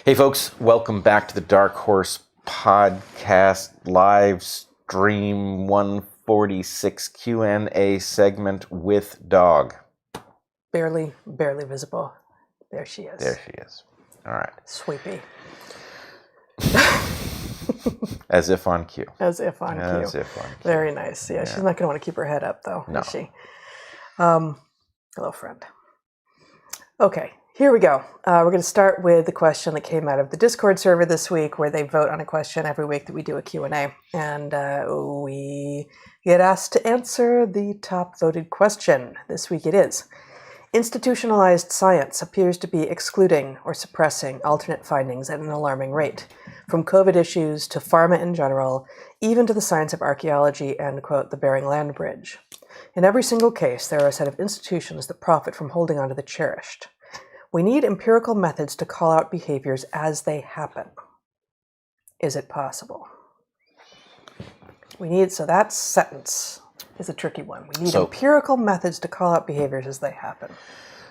Hey folks, welcome back to the DarkHorse Podcast live stream 146 Q&A segment with dog. Barely visible. There she is. There she is. All right. Sweepy. As if on cue. As if on cue. As if on cue. Very nice. Yeah, she's not going to want to keep her head up, though, No. is she? Hello, friend. Okay, here we go. We're going to start with the question that came out of the Discord server this week, where they vote on a question every week that we do a Q&A. And we get asked to answer the top voted question. This week it is: institutionalized science appears to be excluding or suppressing alternate findings at an alarming rate, from COVID issues to pharma in general, even to the science of archaeology and, quote, the Bering Land Bridge. In every single case, there are a set of institutions that profit from holding on to the cherished. We need empirical methods to call out behaviors as they happen. Is it possible? So that sentence is a tricky one. We need empirical methods to call out behaviors as they happen.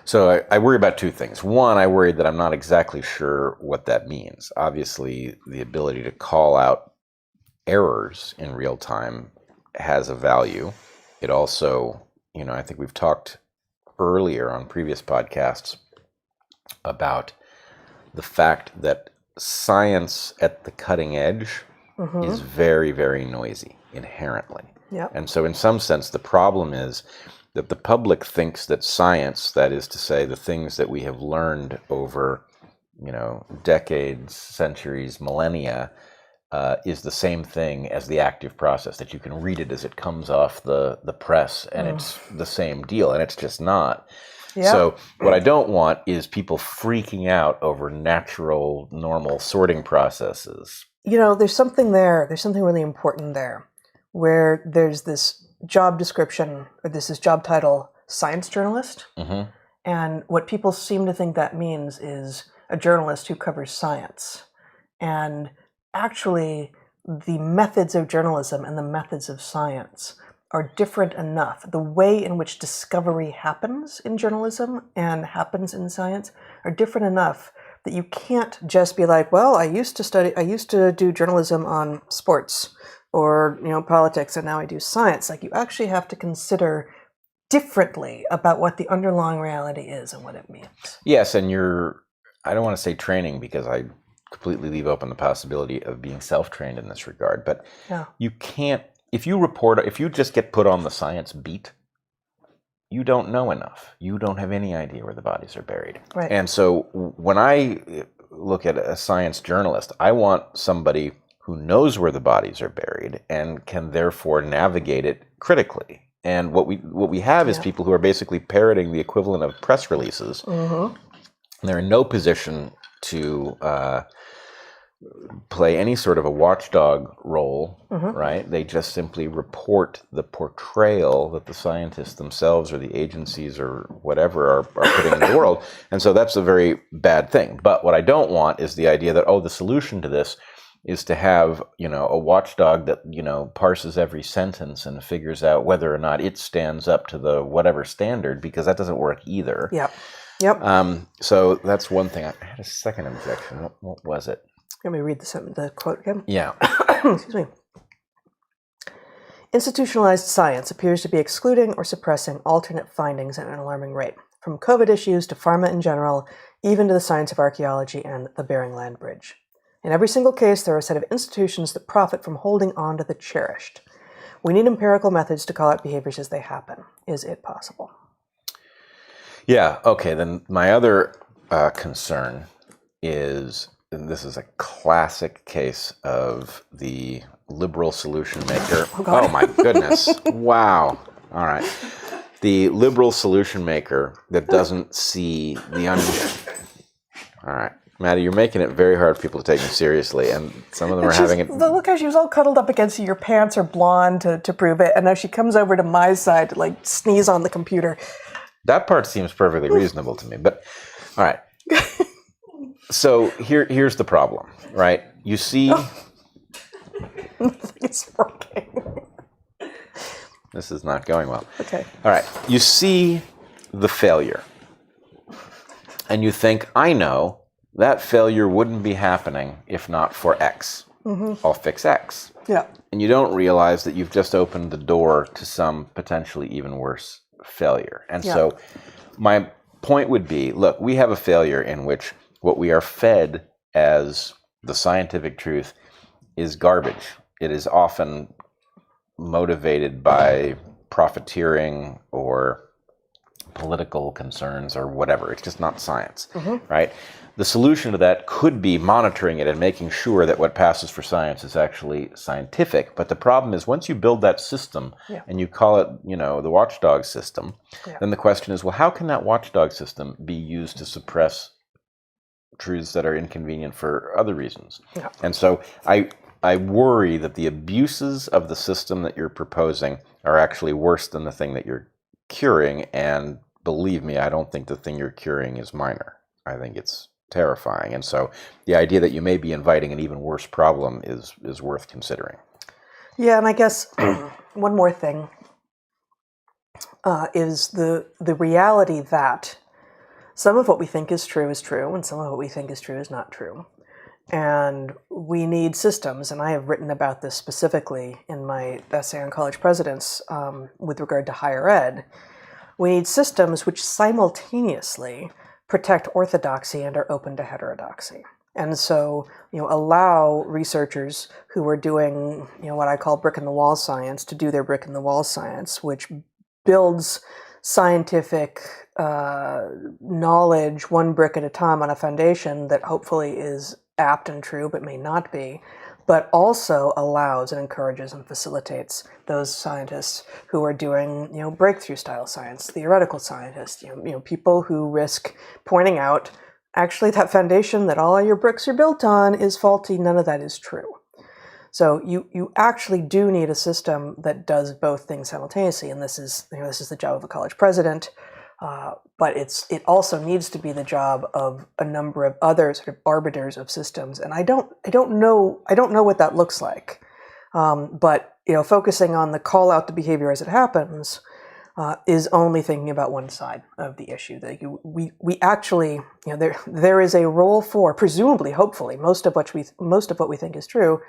So I worry about two things. One, I worry that I'm not exactly sure what that means. Obviously, the ability to call out errors in real time has a value. It also, I think we've talked earlier on previous podcasts about the fact that science at the cutting edge is very, very noisy inherently. Yep. And so in some sense, the problem is that the public thinks that science, that is to say, the things that we have learned over, decades, centuries, millennia, is the same thing as the active process, that you can read it as it comes off the press and it's the same deal, and it's just not. Yep. So what I don't want is people freaking out over natural, normal sorting processes. There's something there. There's something really important there, where there's this job description, or this job title, science journalist. Mm-hmm. And what people seem to think that means is a journalist who covers science. And actually, the methods of journalism and the methods of science are different enough. The way in which discovery happens in journalism and happens in science are different enough that you can't just be like, well, I used to do journalism on sports or, politics, and now I do science. Like, you actually have to consider differently about what the underlying reality is and what it means. Yes, and I don't want to say training, because I completely leave open the possibility of being self-trained in this regard, but you can't, if you just get put on the science beat, you don't know enough. You don't have any idea where the bodies are buried. Right. And so when I look at a science journalist, I want somebody who knows where the bodies are buried and can therefore navigate it critically. And what we have is people who are basically parroting the equivalent of press releases. Mm-hmm. They're in no position to play any sort of a watchdog role, right? They just simply report the portrayal that the scientists themselves or the agencies or whatever are putting in the world. And so that's a very bad thing. But what I don't want is the idea that, the solution to this is to have, a watchdog that, parses every sentence and figures out whether or not it stands up to the whatever standard, because that doesn't work either. Yep. So that's one thing. I had a second objection. What was it? Let me read the quote again. Yeah. Excuse me. Institutionalized science appears to be excluding or suppressing alternate findings at an alarming rate, from COVID issues to pharma in general, even to the science of archaeology and the Bering Land Bridge. In every single case, there are a set of institutions that profit from holding on to the cherished. We need empirical methods to call out behaviors as they happen. Is it possible? Yeah, okay, then my other concern is, and this is a classic case of the liberal solution maker. Oh my goodness. Wow. All right. The liberal solution maker that doesn't see the All right. Maddie, you're making it very hard for people to take me seriously, and some of them are having it. Look how she was all cuddled up against you. Your pants are blonde to prove it, and now she comes over to my side to sneeze on the computer. That part seems perfectly reasonable to me, but all right. So here's the problem, right? You see... It's working. This is not going well. Okay. All right. You see the failure, and you think, I know that failure wouldn't be happening if not for X. I'll fix X. Yeah. And you don't realize that you've just opened the door to some potentially even worse failure. And so my point would be, look, we have a failure in which what we are fed as the scientific truth is garbage. It is often motivated by profiteering or political concerns or whatever. It's just not science, right? The solution to that could be monitoring it and making sure that what passes for science is actually scientific. But the problem is once you build that system and you call it, the watchdog system, then the question is, well, how can that watchdog system be used to suppress truths that are inconvenient for other reasons? And so I worry that the abuses of the system that you're proposing are actually worse than the thing that you're curing. And believe me, I don't think the thing you're curing is minor. I think it's terrifying. And so the idea that you may be inviting an even worse problem is worth considering. Yeah, and I guess one more thing is the reality that some of what we think is true, and some of what we think is true is not true. And we need systems, and I have written about this specifically in my essay on college presidents with regard to higher ed. We need systems which simultaneously protect orthodoxy and are open to heterodoxy. And so, allow researchers who are doing, what I call brick-in-the-wall science to do their brick-in-the-wall science, which builds scientific knowledge one brick at a time on a foundation that hopefully is apt and true, but may not be, but also allows and encourages and facilitates those scientists who are doing, breakthrough style science, theoretical scientists, people who risk pointing out, actually, that foundation that all your bricks are built on is faulty. None of that is true. So you actually do need a system that does both things simultaneously, and this is the job of a college president. But it also needs to be the job of a number of other sort of arbiters of systems, and I don't know what that looks like. But focusing on the call out the behavior as it happens is only thinking about one side of the issue. That we actually there is a role for, presumably, hopefully, most of what we think is true,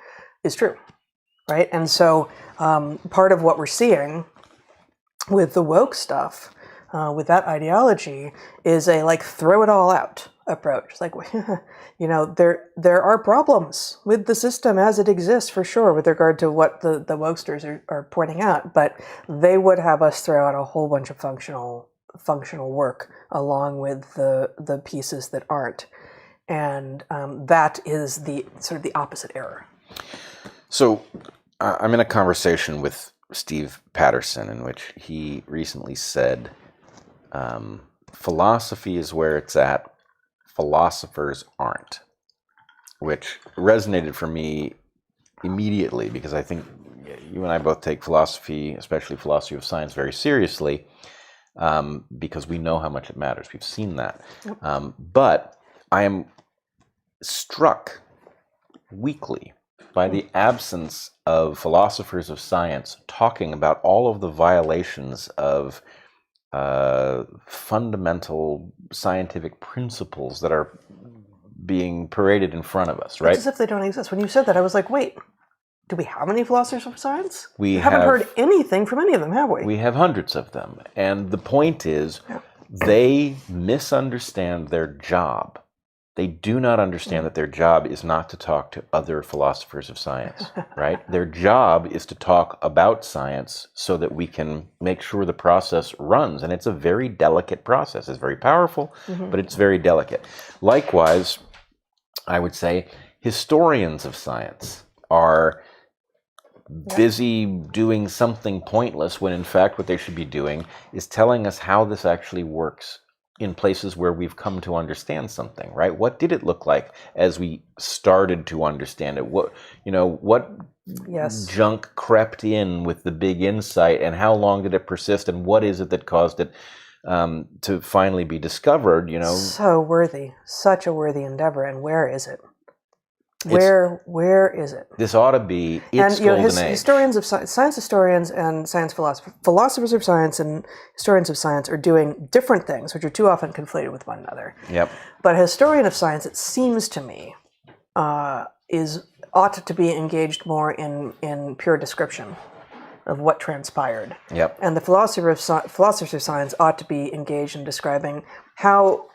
right? And so part of what we're seeing with the woke stuff, with that ideology, is a throw it all out approach. It's like, there are problems with the system as it exists for sure with regard to what the wokesters are pointing out, but they would have us throw out a whole bunch of functional work along with the pieces that aren't, and that is the sort of the opposite error. So I'm in a conversation with Steve Patterson in which he recently said, philosophy is where it's at, philosophers aren't, which resonated for me immediately because I think you and I both take philosophy, especially philosophy of science, very seriously because we know how much it matters. We've seen that. But I am struck weekly by the absence of philosophers of science talking about all of the violations of fundamental scientific principles that are being paraded in front of us, right? It's as if they don't exist. When you said that, I was like, wait, do we have any philosophers of science? We haven't heard anything from any of them, have we? We have hundreds of them. And the point is, they misunderstand their job. They do not understand that their job is not to talk to other philosophers of science, right? Their job is to talk about science so that we can make sure the process runs. And it's a very delicate process. It's very powerful, but it's very delicate. Likewise, I would say historians of science are busy doing something pointless when in fact what they should be doing is telling us how this actually works in places where we've come to understand something, right? What did it look like as we started to understand it? What junk crept in with the big insight, and how long did it persist, and what is it that caused it to finally be discovered? So worthy, such a worthy endeavor, and where is it? Where is it? This ought to be its golden age. Historians of science historians and science philosophers of science and historians of science are doing different things, which are too often conflated with one another. Yep. But a historian of science, it seems to me, ought to be engaged more in pure description of what transpired. Yep. And the philosophers of science ought to be engaged in describing how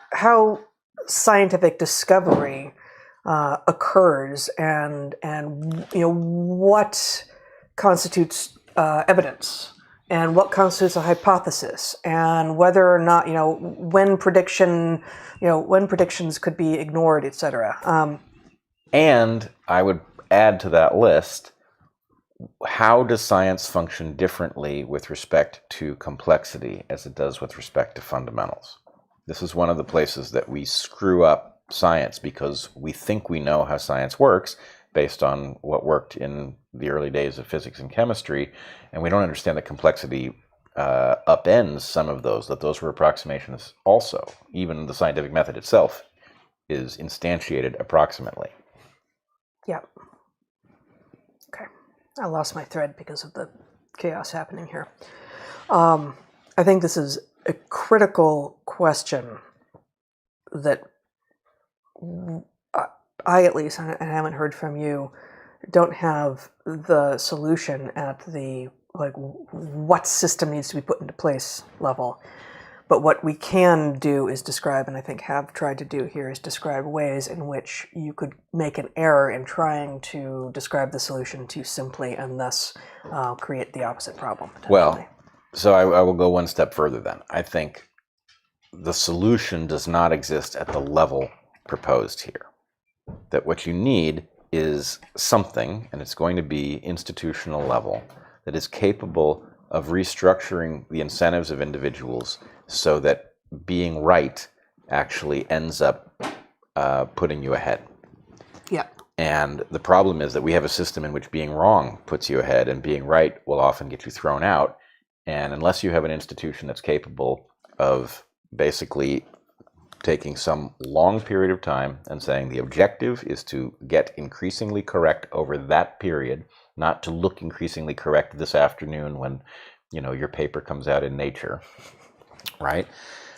scientific discovery occurs and what constitutes evidence and what constitutes a hypothesis and whether or not when predictions could be ignored, etc. And I would add to that list, how does science function differently with respect to complexity as it does with respect to fundamentals? This is one of the places that we screw up science because we think we know how science works based on what worked in the early days of physics and chemistry, and we don't understand that complexity upends some of those, that those were approximations also. Even the scientific method itself is instantiated approximately. Yeah. Okay. I lost my thread because of the chaos happening here. I think this is a critical question that I, at least, and I haven't heard from you, don't have the solution at the what system needs to be put into place level. But what we can do is describe, and I think have tried to do here, is describe ways in which you could make an error in trying to describe the solution too simply and thus create the opposite problem. Well, so I will go one step further then. I think the solution does not exist at the level proposed here. That what you need is something, and it's going to be institutional level, that is capable of restructuring the incentives of individuals so that being right actually ends up putting you ahead. Yeah. And the problem is that we have a system in which being wrong puts you ahead and being right will often get you thrown out. And unless you have an institution that's capable of basically taking some long period of time and saying the objective is to get increasingly correct over that period, not to look increasingly correct this afternoon when your paper comes out in Nature, right?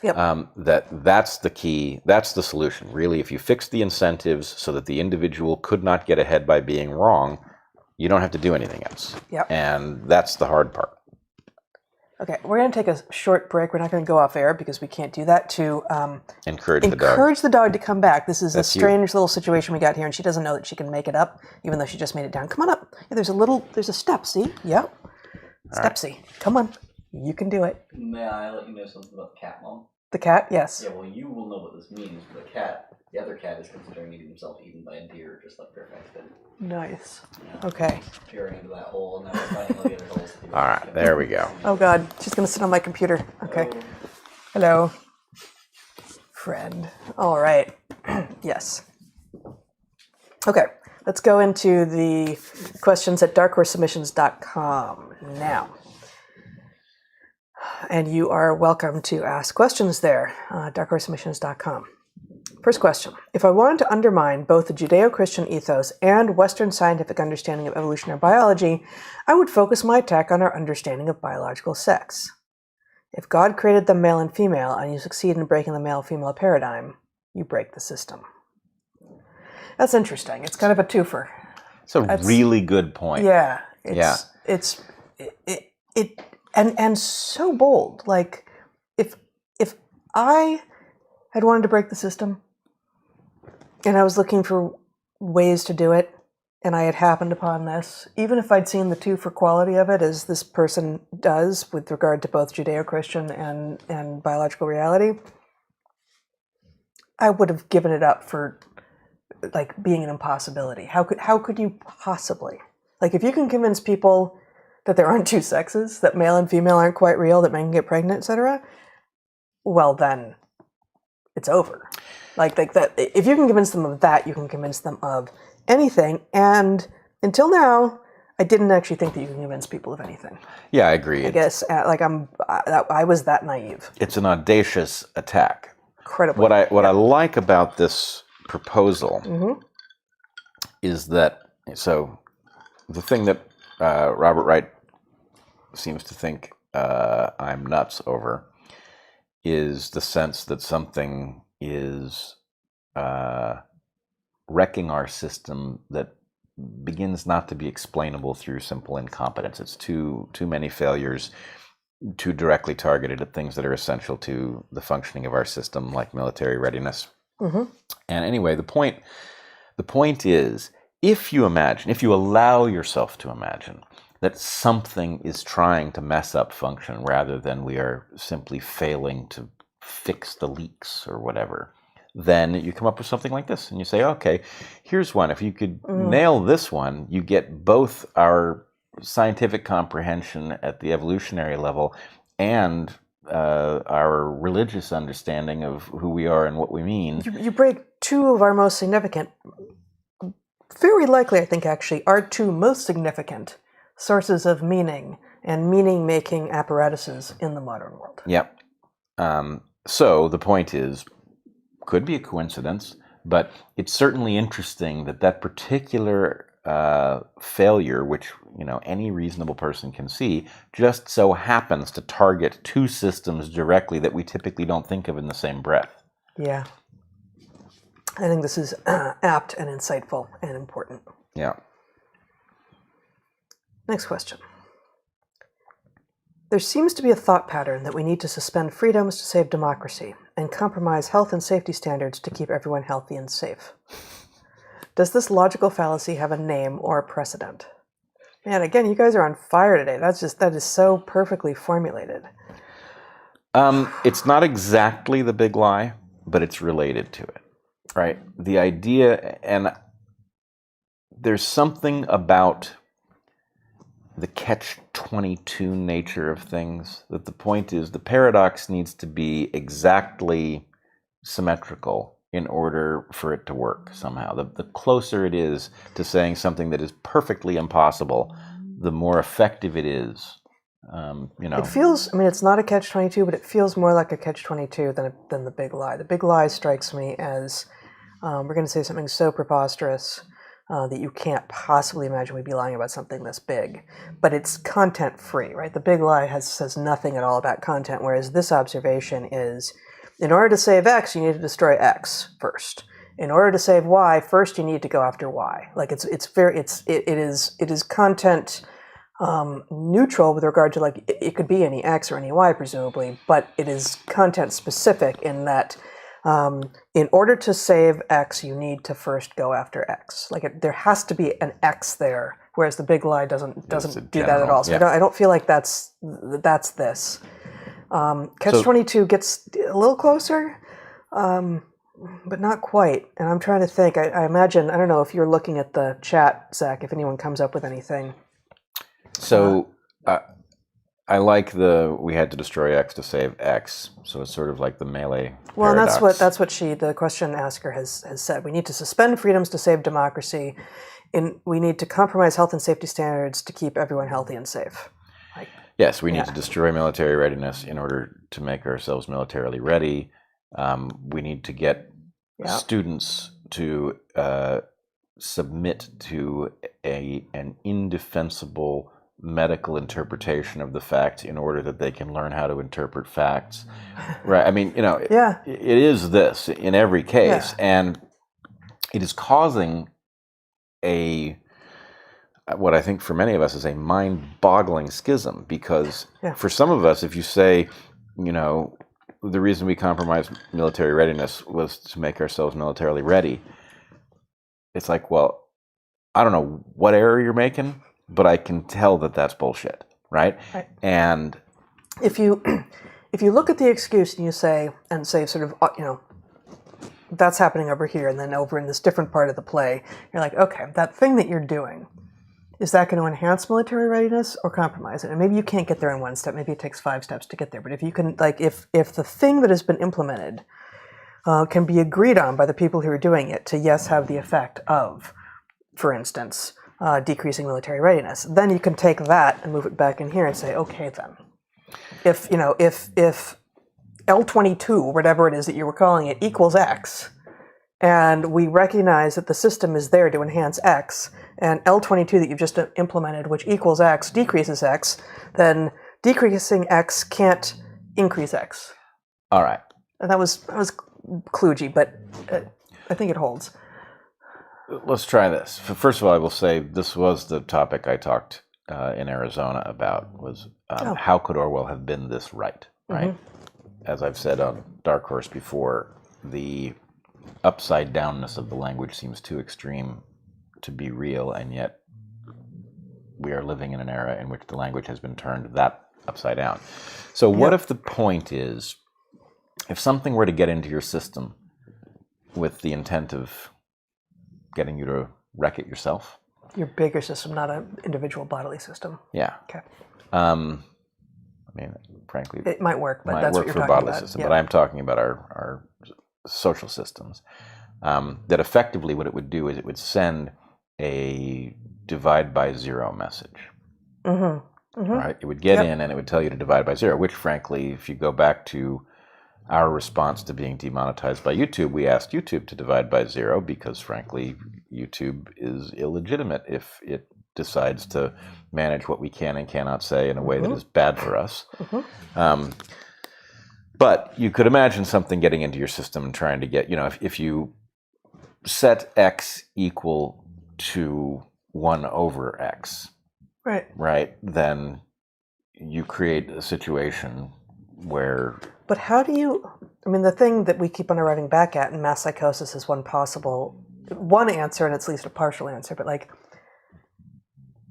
Yep. That's the key. That's the solution. Really, if you fix the incentives so that the individual could not get ahead by being wrong, you don't have to do anything else. Yep. And that's the hard part. Okay, we're going to take a short break. We're not going to go off air because we can't do that to encourage the dog to come back. This is a strange little situation we got here, and she doesn't know that she can make it up, even though she just made it down. Come on up. Yeah, there's a step, see? Yep. Stepsy. Right. Come on. You can do it. May I let you know something about the cat, Mom? The cat? Yes. Yeah, well, you will know what this means, but the other cat is considering eating himself eaten by a deer, just like Fairfax did. Nice. Yeah. Okay. Peering into that hole, and now we're finding all the other holes. All right, there we go. Oh, God. She's going to sit on my computer. Okay. Hello. Friend. All right. Yes. Okay. Let's go into the questions at DarkHorseSubmissions.com now. And you are welcome to ask questions there, DarkHorseSubmissions.com. First question. If I wanted to undermine both the Judeo-Christian ethos and Western scientific understanding of evolutionary biology, I would focus my attack on our understanding of biological sex. If God created them male and female, and you succeed in breaking the male-female paradigm, you break the system. That's interesting. It's kind of a twofer. It's a really good point. Yeah. And so bold. Like, if I had wanted to break the system, and I was looking for ways to do it, and I had happened upon this, even if I'd seen the two for quality of it, as this person does with regard to both Judeo-Christian and biological reality, I would have given it up for being an impossibility. How could you possibly? If you can convince people that there aren't two sexes, that male and female aren't quite real, that men can get pregnant, etc., well then, it's over. That. If you can convince them of that, you can convince them of anything. And until now, I didn't actually think that you can convince people of anything. Yeah, I agree. I guess I was that naive. It's an audacious attack. Incredibly. What I like about this proposal is that, so the thing that Robert Wright seems to think I'm nuts over is the sense that something is wrecking our system that begins not to be explainable through simple incompetence. It's too many failures, too directly targeted at things that are essential to the functioning of our system, like military readiness. Mm-hmm. And anyway, the point is, if you allow yourself to imagine that something is trying to mess up function rather than we are simply failing to fix the leaks or whatever, then you come up with something like this and you say, okay, here's one. If you could nail this one, you get both our scientific comprehension at the evolutionary level and our religious understanding of who we are and what we mean. You break two of our most significant, very likely, I think, actually, our two most significant sources of meaning and meaning-making apparatuses in the modern world. Yep. So the point is, could be a coincidence, but it's certainly interesting that that particular failure, which any reasonable person can see, just so happens to target two systems directly that we typically don't think of in the same breath. Yeah. I think this is apt and insightful and important. Yeah. Next question. There seems to be a thought pattern that we need to suspend freedoms to save democracy and compromise health and safety standards to keep everyone healthy and safe. Does this logical fallacy have a name or a precedent? Man, again, you guys are on fire today. That is so perfectly formulated. It's not exactly the big lie, but it's related to it, right? The idea, and there's something about the catch-22 nature of things, that the point is the paradox needs to be exactly symmetrical in order for it to work somehow. The closer it is to saying something that is perfectly impossible, the more effective it is. It feels, it's not a catch-22, but it feels more like a catch-22 than the big lie. The big lie strikes me as, we're going to say something so preposterous that you can't possibly imagine we'd be lying about something this big. But it's content-free, right? The big lie says nothing at all about content, whereas this observation is, in order to save X, you need to destroy X first. In order to save Y, first you need to go after Y. Like it is content neutral with regard to, like, it could be any X or any Y presumably, but it is content specific in that in order to save X, you need to first go after X. Like there has to be an X there, whereas the big lie doesn't do that at all. So yeah. I don't feel like that's this. Catch-22 gets a little closer, but not quite. And I'm trying to think. I imagine, I don't know if you're looking at the chat, Zach, if anyone comes up with anything. So I like we had to destroy X to save X. So it's sort of like the melee Well, paradox. and that's what the question asker has said. We need to suspend freedoms to save democracy. We need to compromise health and safety standards to keep everyone healthy and safe. Yes, we need to destroy military readiness in order to make ourselves militarily ready. We need to get students to submit to an indefensible medical interpretation of the facts in order that they can learn how to interpret facts. Right? It is this in every case, and it is causing what I think for many of us is a mind-boggling schism, because for some of us, if you say, the reason we compromised military readiness was to make ourselves militarily ready, it's like, well, I don't know what error you're making, but I can tell that that's bullshit, right? And if you look at the excuse and you say sort of, that's happening over here, and then over in this different part of the play, you're like, okay, that thing that you're doing, is that going to enhance military readiness or compromise it? And maybe you can't get there in one step. Maybe it takes 5 steps to get there. But if you can, if the thing that has been implemented can be agreed on by the people who are doing it to, have the effect of, for instance, decreasing military readiness, then you can take that and move it back in here and say, okay, then, if L22, whatever it is that you were calling it, equals X, and we recognize that the system is there to enhance X, and L22 that you've just implemented, which equals X, decreases X, then decreasing X can't increase X. All right. And that was kludgy, but I think it holds. Let's try this. First of all, I will say this was the topic I talked in Arizona about, was how could Orwell have been this right? Right? As I've said on DarkHorse before, the upside downness of the language seems too extreme to be real, and yet we are living in an era in which the language has been turned that upside down. So what if the point is, if something were to get into your system with the intent of getting you to wreck it yourself? Your bigger system, not an individual bodily system. Yeah. Okay. I mean, frankly, it might work, but might that's work what for you're a talking bodily about. system. But I'm talking about our social systems. That effectively what it would do is it would send a divide by zero message. Right? It would get in and it would tell you to divide by zero, which frankly, if you go back to our response to being demonetized by YouTube, we asked YouTube to divide by zero because frankly, YouTube is illegitimate if it decides to manage what we can and cannot say in a way that is bad for us. But you could imagine something getting into your system and trying to get, if you set X equal to 1 over X, right, then you create a situation where... But how do you... I mean, the thing that we keep on arriving back at in mass psychosis is one answer, and it's at least a partial answer, but like,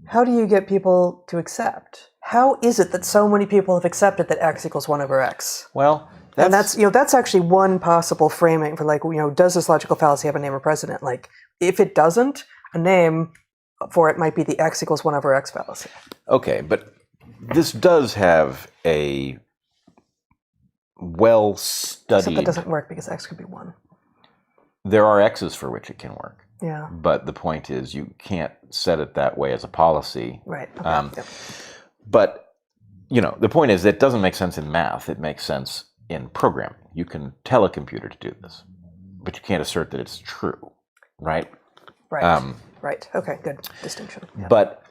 how do you get people to accept? How is it that so many people have accepted that X equals 1 over X? Well, that's actually one possible framing for like, does this logical fallacy have a name or precedent? Like, if it doesn't, a name for it might be the X equals 1 over X fallacy. Okay, but this does have a well-studied... Except that doesn't work because X could be 1. There are X's for which it can work. Yeah. But the point is you can't set it that way as a policy. Right. Okay. But, the point is it doesn't make sense in math. It makes sense in programming. You can tell a computer to do this, but you can't assert that it's true, right? Right. Right. Okay, good distinction. Yeah. But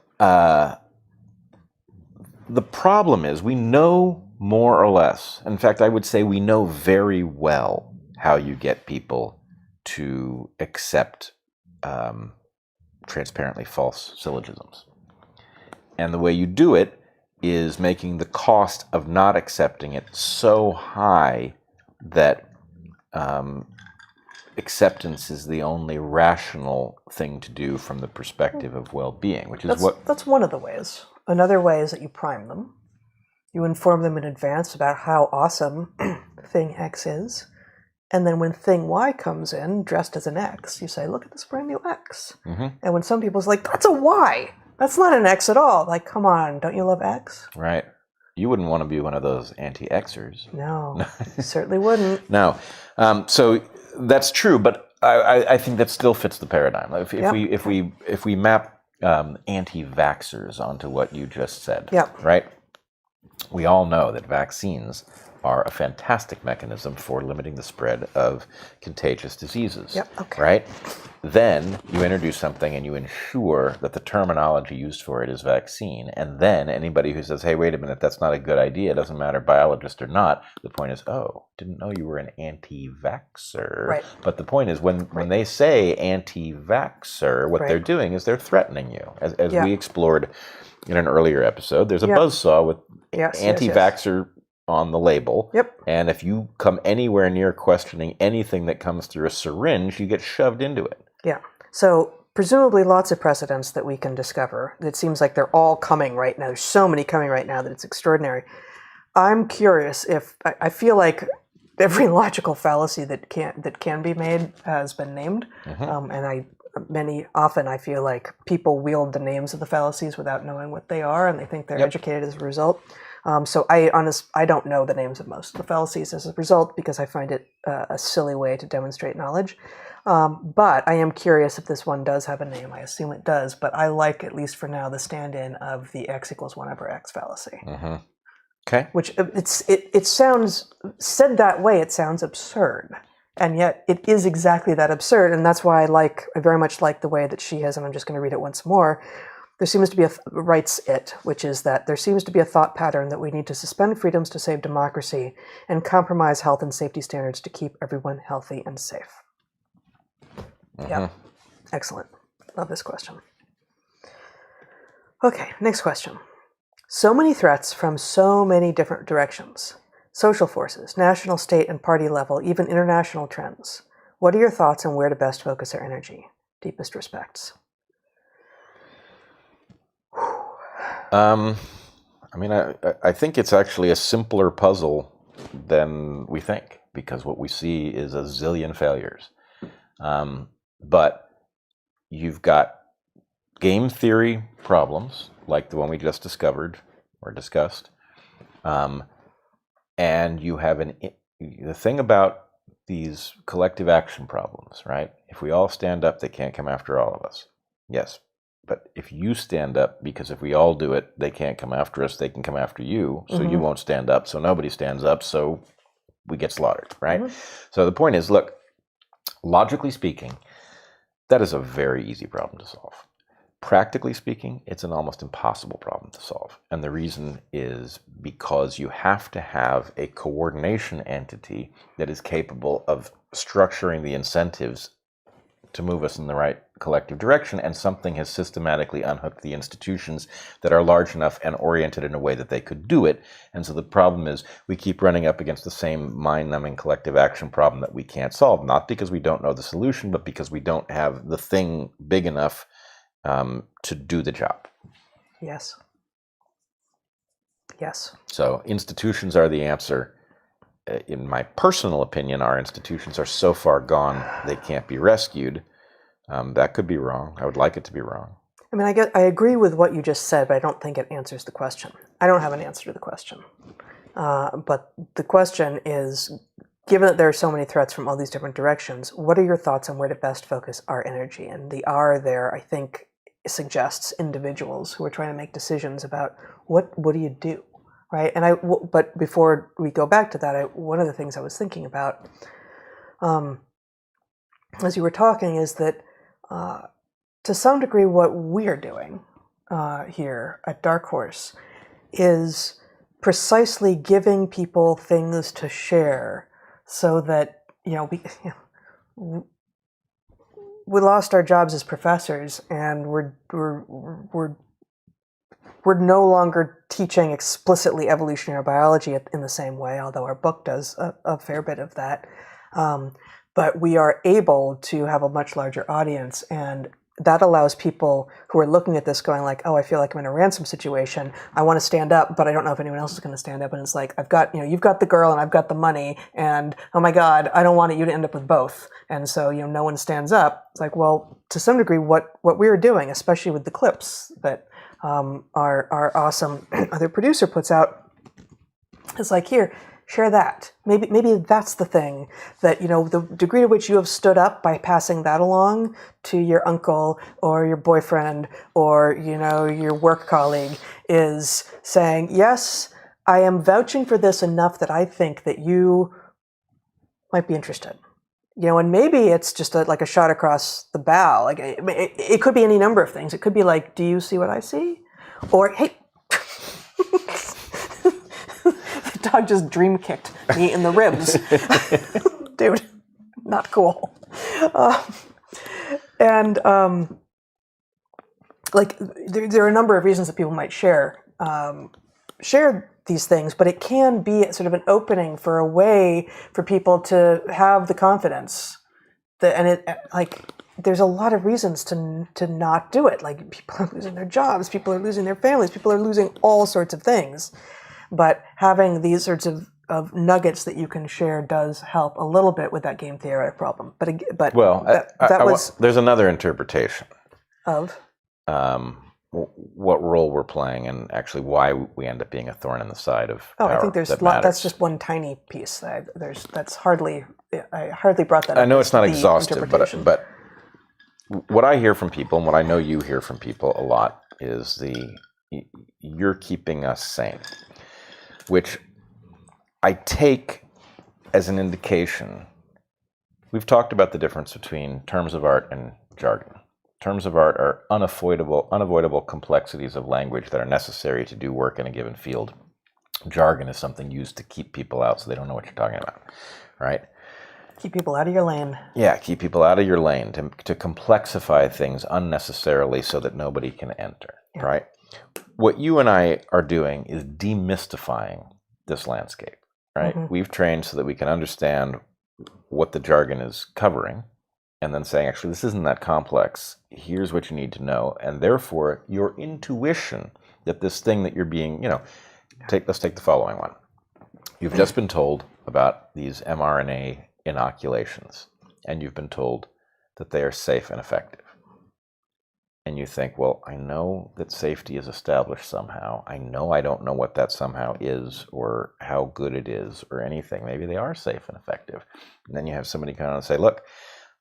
the problem is we know more or less. In fact, I would say we know very well how you get people to accept transparently false syllogisms. And the way you do it is making the cost of not accepting it so high that acceptance is the only rational thing to do from the perspective of well-being, which is that's one of the ways. Another way is that you prime them. You inform them in advance about how awesome thing X is. And then when thing Y comes in, dressed as an X, you say, look at this brand new X. And when some people's like, that's a Y. That's not an X at all. Like, come on, don't you love X? Right. You wouldn't want to be one of those anti-Xers. No, you certainly wouldn't. No. So that's true, but I think that still fits the paradigm. If we map anti-vaxxers onto what you just said, right? We all know that vaccines are a fantastic mechanism for limiting the spread of contagious diseases, right? Then you introduce something and you ensure that the terminology used for it is vaccine, and then anybody who says, hey, wait a minute, that's not a good idea, it doesn't matter biologist or not, the point is, oh, didn't know you were an anti-vaxxer. Right. But the point is, when they say anti-vaxxer, what they're doing is they're threatening you. As we explored in an earlier episode, there's a buzzsaw with anti-vaxxer on the label. And if you come anywhere near questioning anything that comes through a syringe, you get shoved into it. Yeah. So presumably lots of precedents that we can discover. It seems like they're all coming right now. There's so many coming right now that it's extraordinary. I'm curious if I feel like every logical fallacy that can be made has been named, and often I feel like people wield the names of the fallacies without knowing what they are, and they think they're educated as a result. So I don't know the names of most of the fallacies as a result because I find it a silly way to demonstrate knowledge. But I am curious if this one does have a name. I assume it does, but I like, at least for now, the stand-in of the X equals 1 over X fallacy. Okay. Which it sounds, said that way, it sounds absurd. And yet it is exactly that absurd. And that's why I very much like the way that she has, and I'm just going to read it once more. There seems to be which is that there seems to be a thought pattern that we need to suspend freedoms to save democracy and compromise health and safety standards to keep everyone healthy and safe. Yeah. Excellent. Love this question. Okay, next question. So many threats from so many different directions. Social forces, national, state, and party level, even international trends. What are your thoughts on where to best focus our energy? Deepest respects. I mean, I think it's actually a simpler puzzle than we think, because what we see is a zillion failures. But you've got game theory problems, like the one we just discovered or discussed. And you have the thing about these collective action problems, right? If we all stand up, they can't come after all of us. Yes. But if you stand up, because if we all do it, they can't come after us, they can come after you. So you won't stand up. So nobody stands up. So we get slaughtered, right? So the point is, look, logically speaking, that is a very easy problem to solve. Practically speaking, it's an almost impossible problem to solve. And the reason is because you have to have a coordination entity that is capable of structuring the incentives to move us in the right collective direction, and something has systematically unhooked the institutions that are large enough and oriented in a way that they could do it. And so the problem is we keep running up against the same mind-numbing collective action problem that we can't solve, not because we don't know the solution, but because we don't have the thing big enough to do the job. Yes. Yes. So institutions are the answer. In my personal opinion, our institutions are so far gone they can't be rescued. That could be wrong. I would like it to be wrong. I mean, I agree with what you just said, but I don't think it answers the question. I don't have an answer to the question. But the question is, given that there are so many threats from all these different directions, what are your thoughts on where to best focus our energy? And the R there, I think, suggests individuals who are trying to make decisions about what do you do, right? But before we go back to that, one of the things I was thinking about as you were talking is that to some degree what we're doing here at DarkHorse is precisely giving people things to share so that, we lost our jobs as professors, and we're no longer teaching explicitly evolutionary biology in the same way, although our book does a fair bit of that. But we are able to have a much larger audience, and that allows people who are looking at this going like, oh, I feel like I'm in a ransom situation. I want to stand up, but I don't know if anyone else is going to stand up. And it's like, you've got the girl and I've got the money, and oh my God, I don't want you to end up with both. And so, no one stands up. It's like, well, to some degree, what we're doing, especially with the clips that our awesome other producer puts out, is like, here, share that. Maybe that's the thing that, the degree to which you have stood up by passing that along to your uncle or your boyfriend or, your work colleague is saying, yes, I am vouching for this enough that I think that you might be interested. And maybe it's just like a shot across the bow. Like it could be any number of things. It could be like, do you see what I see? Or, hey, dog just dream kicked me in the ribs. Dude, not cool. There are a number of reasons that people might share these things, but it can be sort of an opening for a way for people to have the confidence there's a lot of reasons to not do it. Like, people are losing their jobs, people are losing their families, people are losing all sorts of things. But having these sorts of nuggets that you can share does help a little bit with that game theoretic problem. There's another interpretation of what role we're playing and actually why we end up being a thorn in the side of power. I think that's just one tiny piece. I hardly brought that up. I know it's not exhaustive, but what I hear from people and what I know you hear from people a lot is you're keeping us sane, which I take as an indication we've talked about the difference between terms of art and jargon. Terms of art are unavoidable complexities of language that are necessary to do work in a given field. Jargon is something used to keep people out so they don't know what you're talking about, right? Keep people out of your lane. Yeah, keep people out of your lane, to complexify things unnecessarily so that nobody can enter, right? What you and I are doing is demystifying this landscape, right? We've trained so that we can understand what the jargon is covering, and then saying, actually, this isn't that complex. Here's what you need to know. And therefore, your intuition that this thing that you're being, let's take the following one. You've just been told about these mRNA inoculations, and you've been told that they are safe and effective. And you think, well, I know that safety is established somehow. I know I don't know what that somehow is or how good it is or anything. Maybe they are safe and effective. And then you have somebody come on and say, look,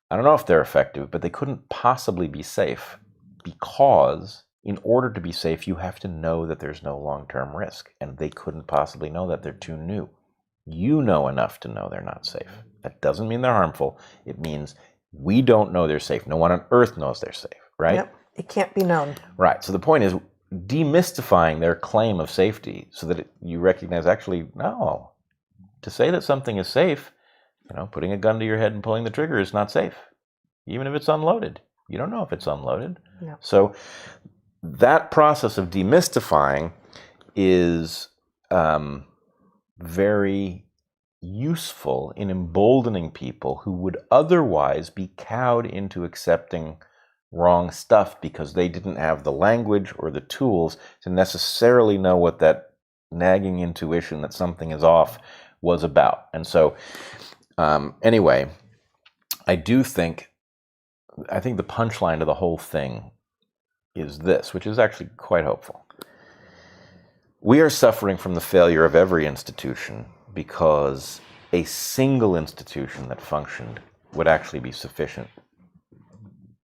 I don't know if they're effective, but they couldn't possibly be safe because in order to be safe, you have to know that there's no long-term risk. And they couldn't possibly know that. They're too new. You know enough to know they're not safe. That doesn't mean they're harmful. It means we don't know they're safe. No one on earth knows they're safe, right? Yep. It can't be known. Right. So the point is demystifying their claim of safety so that you recognize, actually, no. To say that something is safe, putting a gun to your head and pulling the trigger is not safe, even if it's unloaded. You don't know if it's unloaded. Yeah. So that process of demystifying is very useful in emboldening people who would otherwise be cowed into accepting wrong stuff because they didn't have the language or the tools to necessarily know what that nagging intuition that something is off was about. And so anyway, I think the punchline to the whole thing is this, which is actually quite hopeful. We are suffering from the failure of every institution because a single institution that functioned would actually be sufficient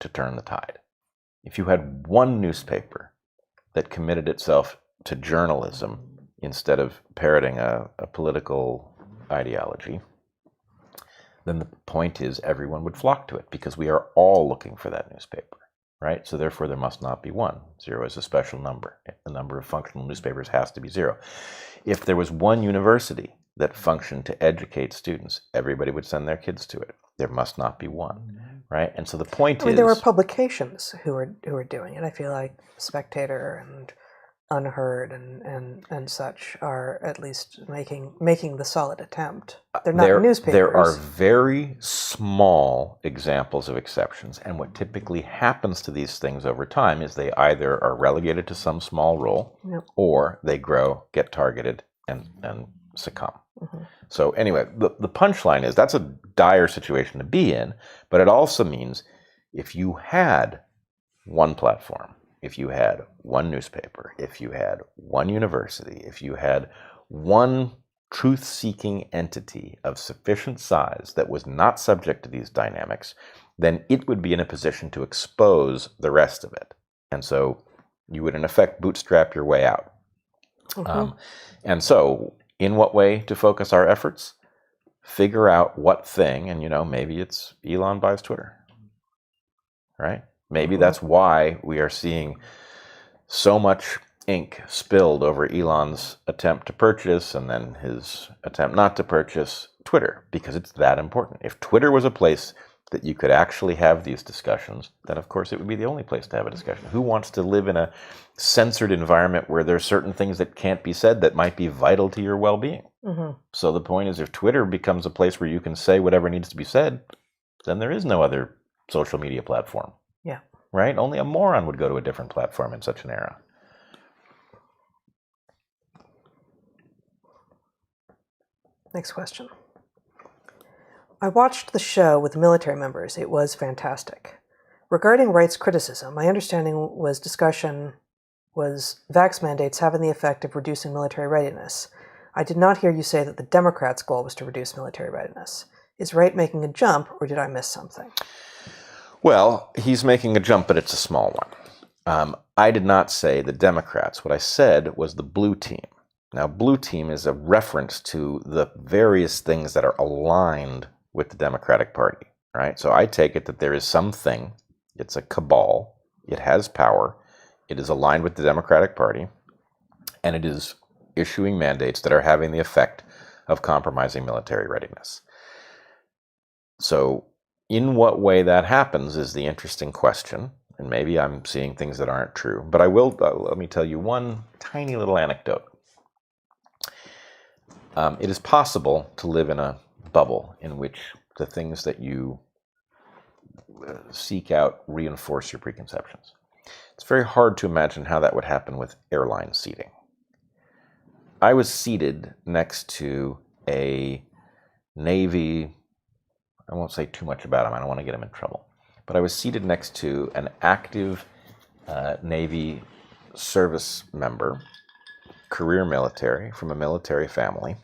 to turn the tide. If you had one newspaper that committed itself to journalism instead of parroting a political ideology, then the point is everyone would flock to it because we are all looking for that newspaper, right? So therefore there must not be one. 0 is a special number. The number of functional newspapers has to be 0. If there was one university that functioned to educate students, everybody would send their kids to it. There must not be one, right? And so the point is, there were publications who were doing it. I feel like Spectator and Unheard and such are at least making the solid attempt. They're not newspapers. There are very small examples of exceptions, and what typically happens to these things over time is they either are relegated to some small role, or they grow, get targeted, and succumb. So anyway, the punchline is that's a dire situation to be in, but it also means if you had one platform, if you had one newspaper, if you had one university, if you had one truth-seeking entity of sufficient size that was not subject to these dynamics, then it would be in a position to expose the rest of it. And so you would, in effect, bootstrap your way out. And so in what way to focus our efforts? Figure out what thing, and maybe it's Elon buys Twitter, right? Maybe that's why we are seeing so much ink spilled over Elon's attempt to purchase and then his attempt not to purchase Twitter, because it's that important. If Twitter was a place that you could actually have these discussions, then of course it would be the only place to have a discussion. Who wants to live in a censored environment where there are certain things that can't be said that might be vital to your well-being? So the point is, if Twitter becomes a place where you can say whatever needs to be said, then there is no other social media platform. Yeah. Right? Only a moron would go to a different platform in such an era. Next question. I watched the show with the military members. It was fantastic. Regarding rights criticism, my understanding was vax mandates having the effect of reducing military readiness. I did not hear you say that the Democrats' goal was to reduce military readiness. Is Wright making a jump, or did I miss something? Well, he's making a jump, but it's a small one. I did not say the Democrats. What I said was the blue team. Now, blue team is a reference to the various things that are aligned with the Democratic Party. right? So I take it that there is something, it's a cabal, it has power, it is aligned with the Democratic Party, and it is issuing mandates that are having the effect of compromising military readiness. So in what way that happens is the interesting question, and maybe I'm seeing things that aren't true, but I will, let me tell you one tiny little anecdote. It is possible to live in a bubble in which the things that you seek out reinforce your preconceptions. It's very hard to imagine how that would happen with airline seating. I was seated next to a Navy, I won't say too much about him, I don't want to get him in trouble, but I was seated next to an active Navy service member, career military, from a military family,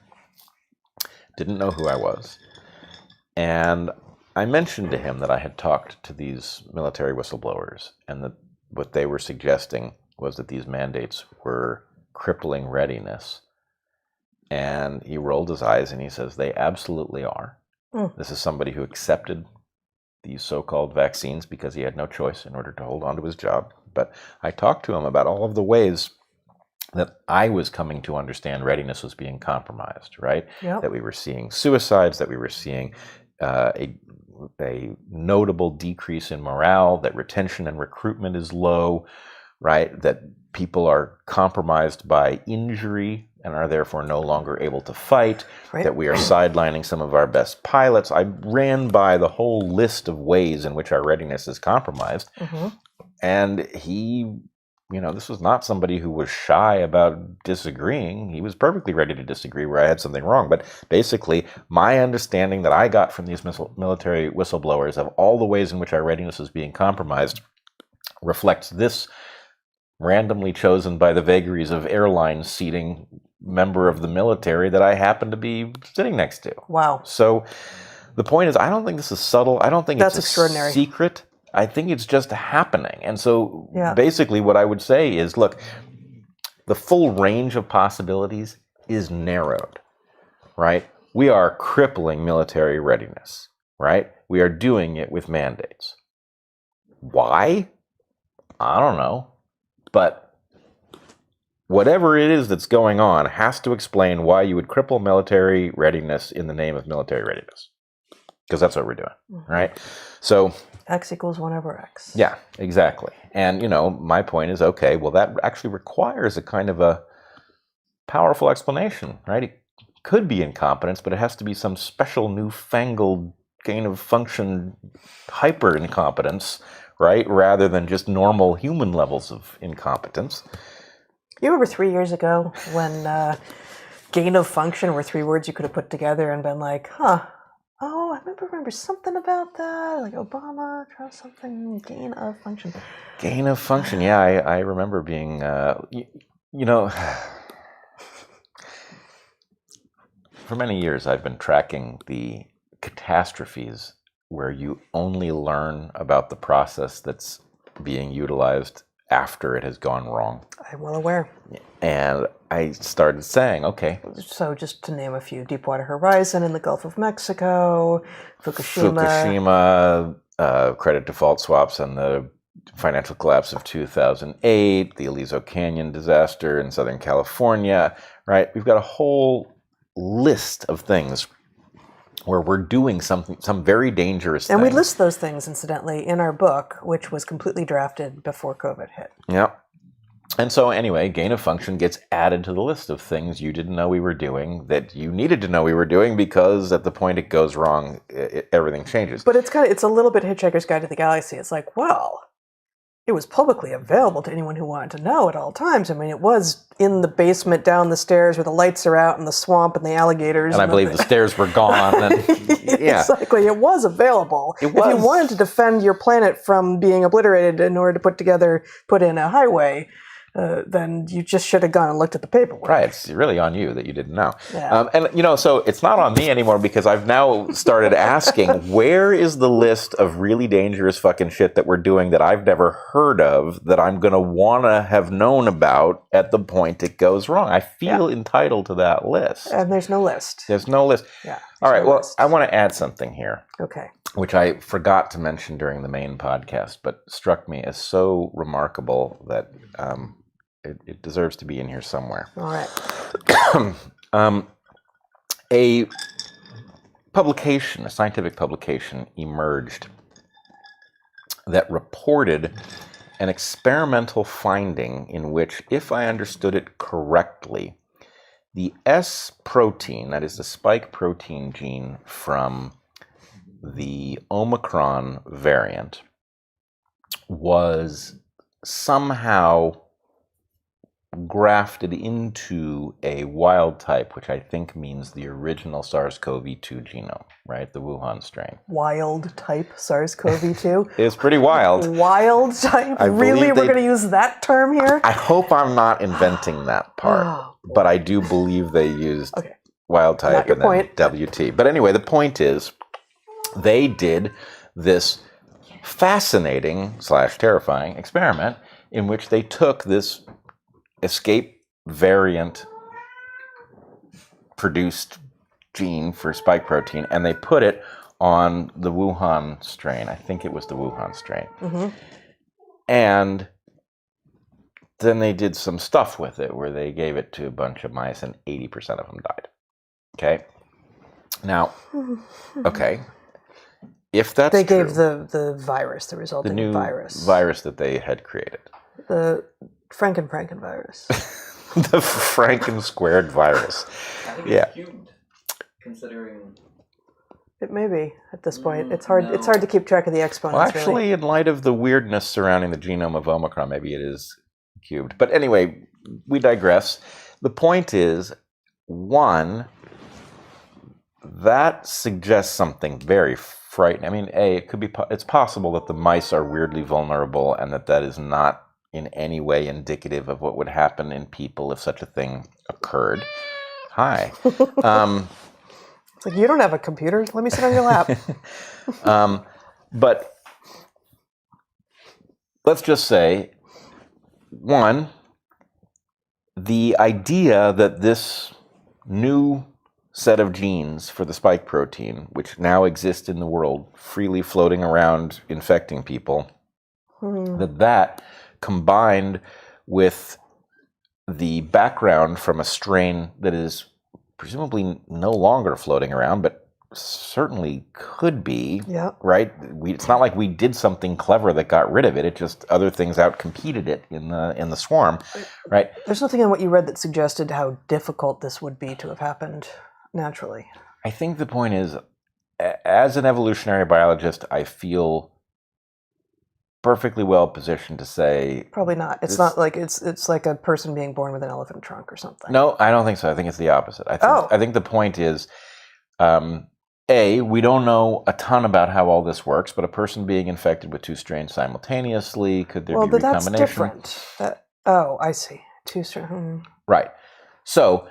didn't know who I was, and I mentioned to him that I had talked to these military whistleblowers, and that what they were suggesting was that these mandates were crippling readiness. And he rolled his eyes and he says, they absolutely are. This is somebody who accepted these so-called vaccines because he had no choice in order to hold on to his job. But I talked to him about all of the ways that I was coming to understand readiness was being compromised, right? Yep. That we were seeing suicides, that we were seeing a notable decrease in morale, that retention and recruitment is low, right? That people are compromised by injury and are therefore no longer able to fight, Right. that we are sidelining some of our best pilots. I ran by the whole list of ways in which our readiness is compromised. Mm-hmm. And he, this was not somebody who was shy about disagreeing. He was perfectly ready to disagree where I had something wrong. But basically, my understanding that I got from these military whistleblowers of all the ways in which our readiness is being compromised reflects this randomly chosen by the vagaries of airline seating member of the military that I happen to be sitting next to. Wow. So the point is, I don't think this is subtle. I don't think That's it's extraordinary. Secret. I think it's just happening. And so Yeah. basically what I would say is, look, the full range of possibilities is narrowed, right? We are crippling military readiness, right? We are doing it with mandates. Why? I don't know. But whatever it is that's going on has to explain why you would cripple military readiness in the name of military readiness. Because that's what we're doing, right? So X equals 1 over X. yeah, exactly. And, my point is, okay, well, that actually requires a kind of a powerful explanation, right? It could be incompetence, but it has to be some special newfangled gain of function hyper incompetence, right? Rather than just normal human levels of incompetence. You remember 3 years ago when gain of function were 3 words you could have put together and been like, oh, I remember something about that, like Obama, Trump, something, gain of function. Gain of function, yeah, I remember being, for many years I've been tracking the catastrophes where you only learn about the process that's being utilized after it has gone wrong. I'm well aware. And I started saying, okay. So just to name a few, Deepwater Horizon in the Gulf of Mexico, Fukushima, credit default swaps and the financial collapse of 2008, the Aliso Canyon disaster in Southern California, right? We've got a whole list of things where we're doing some very dangerous thing. And we list those things, incidentally, in our book, which was completely drafted before COVID hit. Yeah. And so anyway, gain of function gets added to the list of things you didn't know we were doing that you needed to know we were doing, because at the point it goes wrong, everything changes. But it's a little bit Hitchhiker's Guide to the Galaxy. It's like, well, it was publicly available to anyone who wanted to know at all times. I mean, it was in the basement down the stairs where the lights are out and the swamp and the alligators. And I believe the stairs were gone. And, yeah. Exactly. It was available. It was. If you wanted to defend your planet from being obliterated in order to put in a highway, then you just should have gone and looked at the paperwork. Right. It's really on you that you didn't know. Yeah. So it's not on me anymore, because I've now started asking, where is the list of really dangerous fucking shit that we're doing that I've never heard of, that I'm going to want to have known about at the point it goes wrong? I feel entitled to that list. And there's no list. There's no list. Yeah. All right. No Well, list. I want to add something here. Okay. which I forgot to mention during the main podcast, but struck me as so remarkable that it deserves to be in here somewhere. All right. A publication, a scientific publication, emerged that reported an experimental finding in which, if I understood it correctly, the S protein, that is the spike protein gene from the Omicron variant, was somehow grafted into a wild type, which I think means the original SARS-CoV-2 genome, right? The Wuhan strain. Wild type SARS-CoV-2. It's pretty wild. Wild type? I Really? believe We're going to use that term here? I hope I'm not inventing that part, but I do believe they used wild type and then WT. But anyway, the point is, they did this fascinating / terrifying experiment in which they took this escape variant produced gene for spike protein and they put it on the Wuhan strain. I think it was the Wuhan strain. Mm-hmm. And then they did some stuff with it where they gave it to a bunch of mice and 80% of them died. Okay. Now, okay. If that's they true, gave the virus, the resulting the new virus that they had created. The Franken virus. The Franken squared virus. I think it's cubed, considering. It may be at this point. It's hard. No. It's hard to keep track of the exponents. Well, actually, in light of the weirdness surrounding the genome of Omicron, maybe it is cubed. But anyway, we digress. The point is, one, that suggests something very frightening. I mean, it could be. It's possible that the mice are weirdly vulnerable, and that is not in any way indicative of what would happen in people if such a thing occurred. Hi. It's like, you don't have a computer. Let me sit on your lap. But let's just say, one, the idea that this new set of genes for the spike protein, which now exist in the world, freely floating around infecting people, that combined with the background from a strain that is presumably no longer floating around, but certainly could be, right? It's not like we did something clever that got rid of it. It just other things outcompeted it in the swarm, right? There's nothing in what you read that suggested how difficult this would be to have happened naturally. I think the point is, as an evolutionary biologist, I feel perfectly well positioned to say probably not. It's not like it's like a person being born with an elephant trunk or something. No, I don't think so. I think it's the opposite. I think the point is, we don't know a ton about how all this works, but a person being infected with two strains simultaneously, could there be recombination? That's different. I see. Two strains. Right. So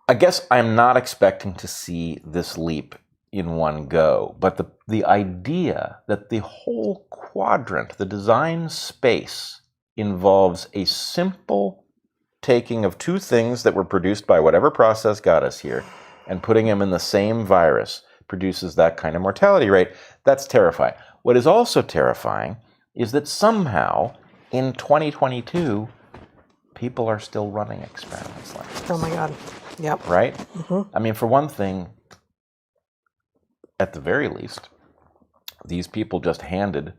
I guess I'm not expecting to see this leap in one go, but the idea that the whole quadrant, the design space, involves a simple taking of two things that were produced by whatever process got us here and putting them in the same virus produces that kind of mortality rate, that's terrifying. What is also terrifying is that somehow in 2022, people are still running experiments like this. Oh my God. Yep. Right? Mm-hmm. I mean, for one thing, at the very least, these people just handed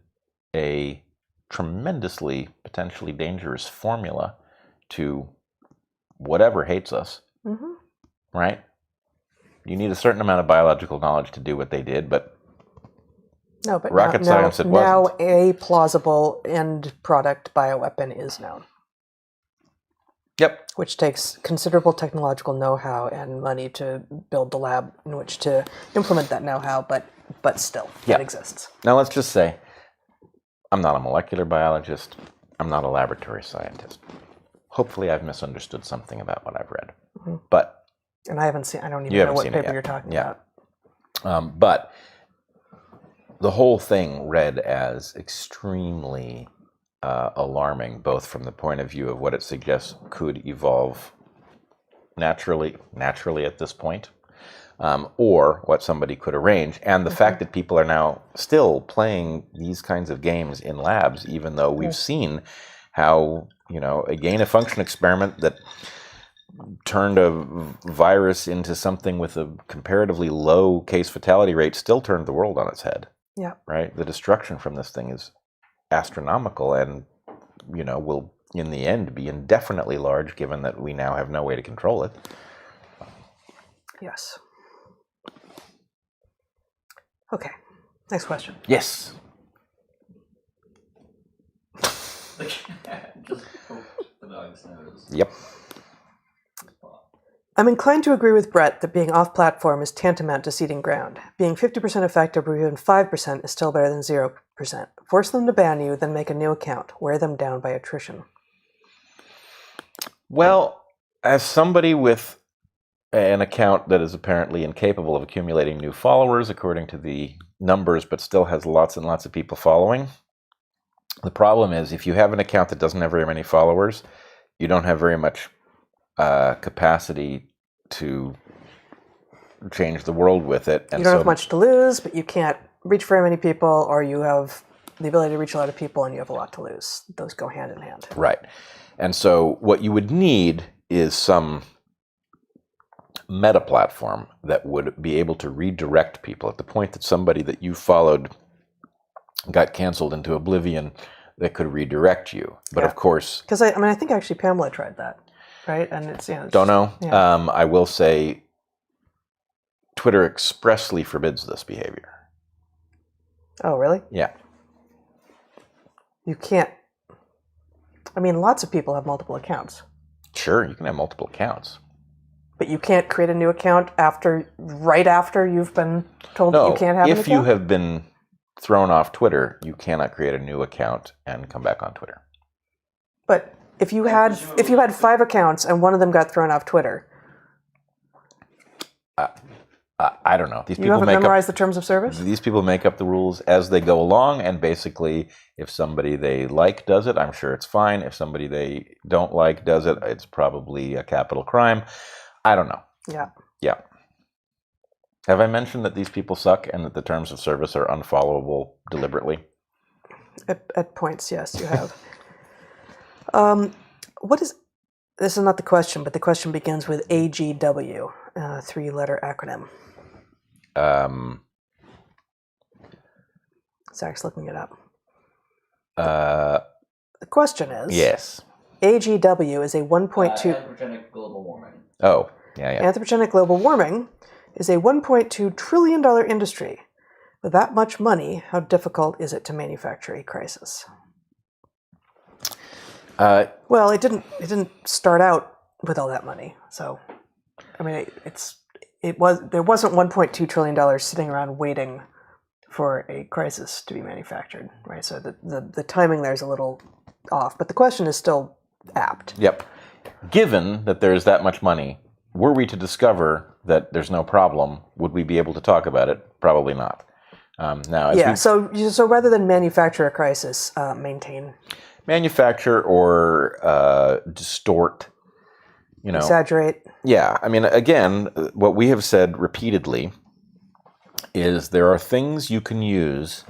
a tremendously, potentially dangerous formula to whatever hates us, right? You need a certain amount of biological knowledge to do what they did, but rocket science it wasn't. Now a plausible end product bioweapon is known. Yep. Which takes considerable technological know-how and money to build the lab in which to implement that know-how, but still, it exists. Now let's just say, I'm not a molecular biologist. I'm not a laboratory scientist. Hopefully I've misunderstood something about what I've read. And I don't even know what paper you're talking about. But the whole thing read as extremely alarming, both from the point of view of what it suggests could evolve naturally at this point, or what somebody could arrange. And the fact that people are now still playing these kinds of games in labs, even though we've seen how, a gain-of-function experiment that turned a virus into something with a comparatively low case fatality rate still turned the world on its head. Yeah. Right? The destruction from this thing is astronomical and, will in the end be indefinitely large, given that we now have no way to control it. Yes. Okay. Next question. Yes. Just poke the dog's nose. Yep. I'm inclined to agree with Bret that being off-platform is tantamount to ceding ground. Being 50% effective or even 5% is still better than 0%. Force them to ban you, then make a new account. Wear them down by attrition. Well, as somebody with an account that is apparently incapable of accumulating new followers, according to the numbers, but still has lots and lots of people following, the problem is if you have an account that doesn't have very many followers, you don't have very much capacity to change the world with it. And you don't have much to lose, but you can't reach very many people, or you have the ability to reach a lot of people and you have a lot to lose. Those go hand in hand. Right. And so what you would need is some meta platform that would be able to redirect people at the point that somebody that you followed got canceled into oblivion, that could redirect you. But of course, because I think actually Pamela tried that, right? And it's don't know. Yeah. I will say Twitter expressly forbids this behavior. Oh, really? Yeah. You can't. I mean, lots of people have multiple accounts. Sure, you can have multiple accounts. But you can't create a new account right after you've been told that you can't have an account? If you have been thrown off Twitter, you cannot create a new account and come back on Twitter. But if you had 5 accounts and one of them got thrown off Twitter, I don't know. These you people haven't memorized the terms of service? These people make up the rules as they go along, and basically, if somebody they like does it, I'm sure it's fine. If somebody they don't like does it, it's probably a capital crime. I don't know. Yeah. Yeah. Have I mentioned that these people suck and that the terms of service are unfollowable deliberately? At points, yes, you have. This is not the question, but the question begins with AGW, 3-letter acronym. Zach's looking it up. The question is... Yes. AGW is a 1.2... Anthropogenic global warming. Oh, yeah. Anthropogenic global warming is a $1.2 trillion industry. With that much money, how difficult is it to manufacture a crisis? Well, it didn't start out with all that money. So, I mean, there wasn't $1.2 trillion sitting around waiting for a crisis to be manufactured, right? So the timing there is a little off, but the question is still apt. Yep. Given that there's that much money, were we to discover that there's no problem, would we be able to talk about it? Probably not. So rather than manufacture a crisis, maintain. Manufacture or distort, exaggerate. Yeah, I mean, again, what we have said repeatedly is there are things you can use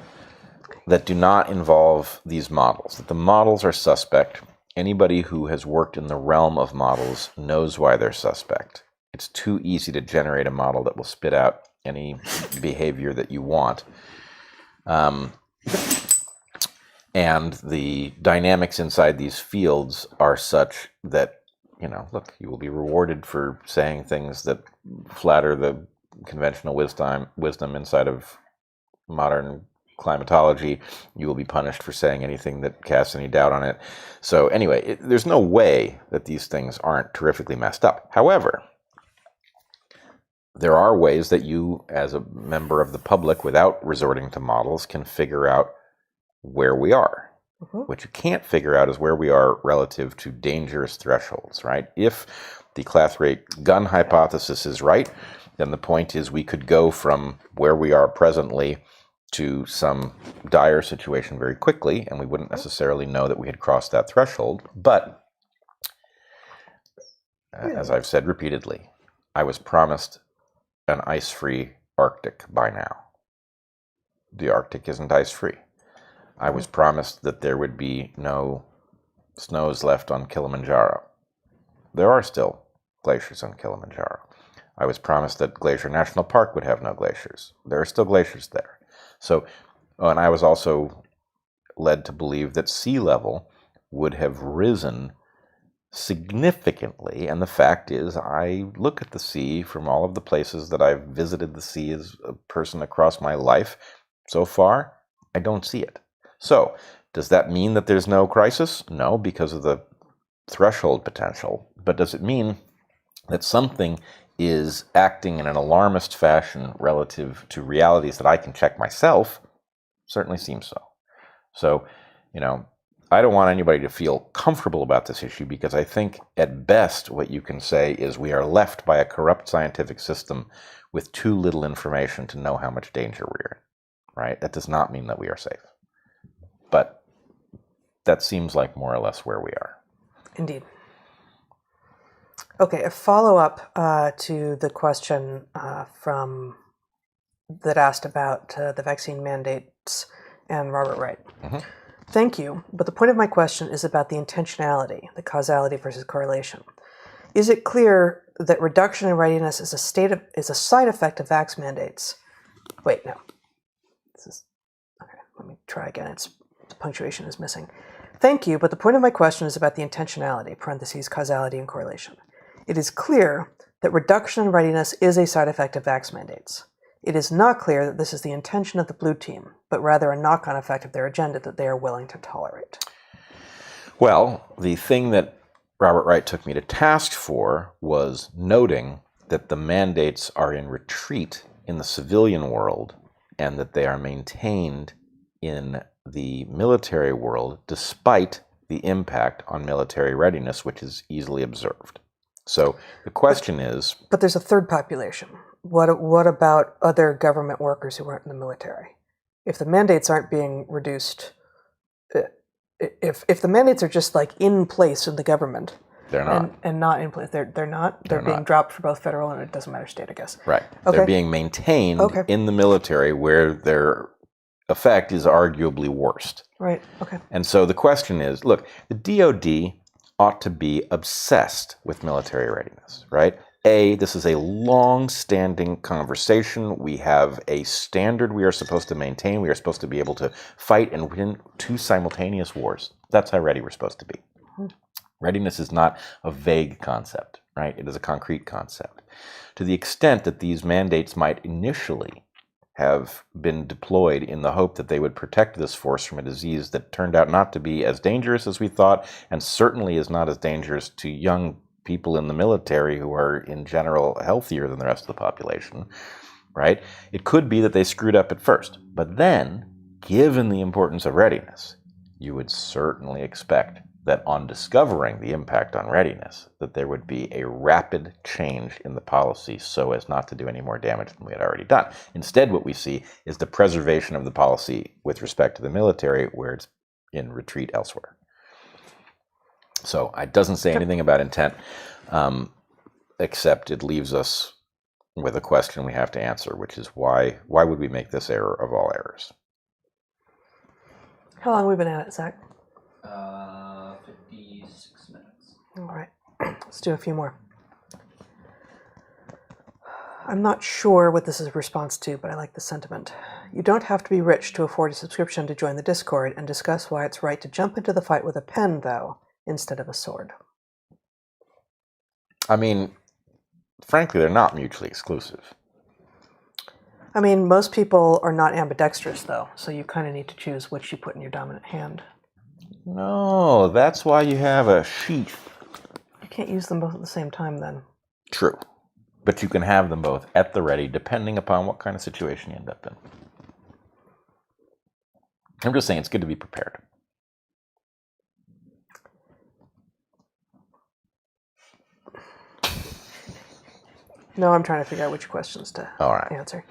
that do not involve these models, that the models are suspect. Anybody who has worked in the realm of models knows why they're suspect. It's too easy to generate a model that will spit out any behavior that you want. And the dynamics inside these fields are such that, look, you will be rewarded for saying things that flatter the conventional wisdom inside of modern climatology. You will be punished for saying anything that casts any doubt on it. So anyway, there's no way that these things aren't terrifically messed up. However, there are ways that you, as a member of the public, without resorting to models, can figure out where we are. Mm-hmm. What you can't figure out is where we are relative to dangerous thresholds, right? If the class rate gun hypothesis is right, then the point is we could go from where we are presently to some dire situation very quickly, and we wouldn't necessarily know that we had crossed that threshold. But, as I've said repeatedly, I was promised an ice-free Arctic by now. The Arctic isn't ice-free. I was promised that there would be no snows left on Kilimanjaro. There are still glaciers on Kilimanjaro. I was promised that Glacier National Park would have no glaciers. There are still glaciers there. So, and I was also led to believe that sea level would have risen significantly, and the fact is, I look at the sea from all of the places that I've visited the sea as a person across my life. So far, I don't see it. So, does that mean that there's no crisis? No, because of the threshold potential. But does it mean that something is acting in an alarmist fashion relative to realities that I can check myself? Certainly seems so. So, I don't want anybody to feel comfortable about this issue, because I think at best what you can say is we are left by a corrupt scientific system with too little information to know how much danger we're in, right? That does not mean that we are safe. But that seems like more or less where we are. Indeed. Okay, a follow-up to the question that asked about the vaccine mandates and Robert Wright. Mm-hmm. Thank you, but the point of my question is about the intentionality, the causality versus correlation. Is it clear that reduction in readiness is a side effect of vax mandates? Wait, no. Okay, let me try again. The punctuation is missing. Thank you, but the point of my question is about the intentionality, parentheses, causality and correlation. It is clear that reduction in readiness is a side effect of vax mandates. It is not clear that this is the intention of the blue team, but rather a knock-on effect of their agenda that they are willing to tolerate. Well, the thing that Robert Wright took me to task for was noting that the mandates are in retreat in the civilian world and that they are maintained in the military world despite the impact on military readiness, which is easily observed. So the question is... But there's a third population. What about other government workers who aren't in the military? If the mandates aren't being reduced, if the mandates are just like in place in the government, they're not, and not in place, they're not. They're being dropped for both federal and it doesn't matter state, I guess. Right. Okay. They're being maintained in the military where their effect is arguably worst. Right. Okay. And so the question is, look, the DoD ought to be obsessed with military readiness, right? This is a long-standing conversation. We have a standard we are supposed to maintain. We are supposed to be able to fight and win 2 simultaneous wars. That's how ready we're supposed to be. Mm-hmm. Readiness is not a vague concept, right? It is a concrete concept. To the extent that these mandates might initially have been deployed in the hope that they would protect this force from a disease that turned out not to be as dangerous as we thought, and certainly is not as dangerous to young people in the military who are in general healthier than the rest of the population, right? It could be that they screwed up at first. But then, given the importance of readiness, you would certainly expect that on discovering the impact on readiness, that there would be a rapid change in the policy so as not to do any more damage than we had already done. Instead, what we see is the preservation of the policy with respect to the military, where it's in retreat elsewhere. So it doesn't say anything about intent, except it leaves us with a question we have to answer, which is why would we make this error of all errors? How long have we been at it, Zach? 56 minutes. All right, let's do a few more. I'm not sure what this is a response to, but I like the sentiment. You don't have to be rich to afford a subscription to join the Discord and discuss why it's right to jump into the fight with a pen, though, instead of a sword. I mean, frankly, they're not mutually exclusive. I mean, most people are not ambidextrous, though, so you kind of need to choose which you put in your dominant hand. No, that's why you have a sheath. You can't use them both at the same time, then. True. But you can have them both at the ready, depending upon what kind of situation you end up in. I'm just saying it's good to be prepared. No, I'm trying to figure out which questions to answer.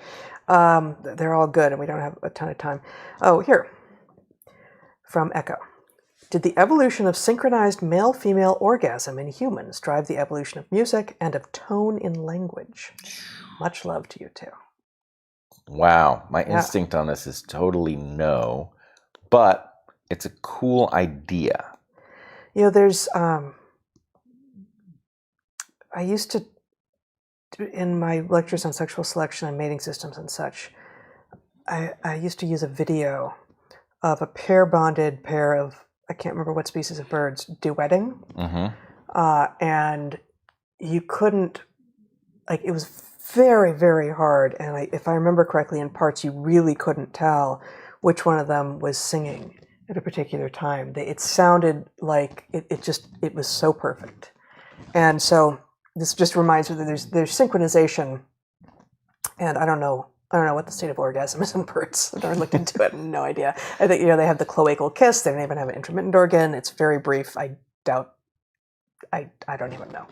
They're all good, and we don't have a ton of time. Oh, here. From Echo. Did the evolution of synchronized male-female orgasm in humans drive the evolution of music and of tone in language? Much love to you too. Wow. My instinct on this is totally no, but it's a cool idea. There's, I used to, in my lectures on sexual selection and mating systems and such, I used to use a video of a pair-bonded pair of, I can't remember what species of birds, duetting. And you couldn't, it was very, very hard. And if I remember correctly, in parts, you really couldn't tell which one of them was singing at a particular time. It sounded like it was so perfect. And so this just reminds me that there's synchronization, and I don't know what the state of orgasm is in birds. I've never looked into it. No idea. I think they have the cloacal kiss. They don't even have an intermittent organ. It's very brief. I doubt. I don't even know.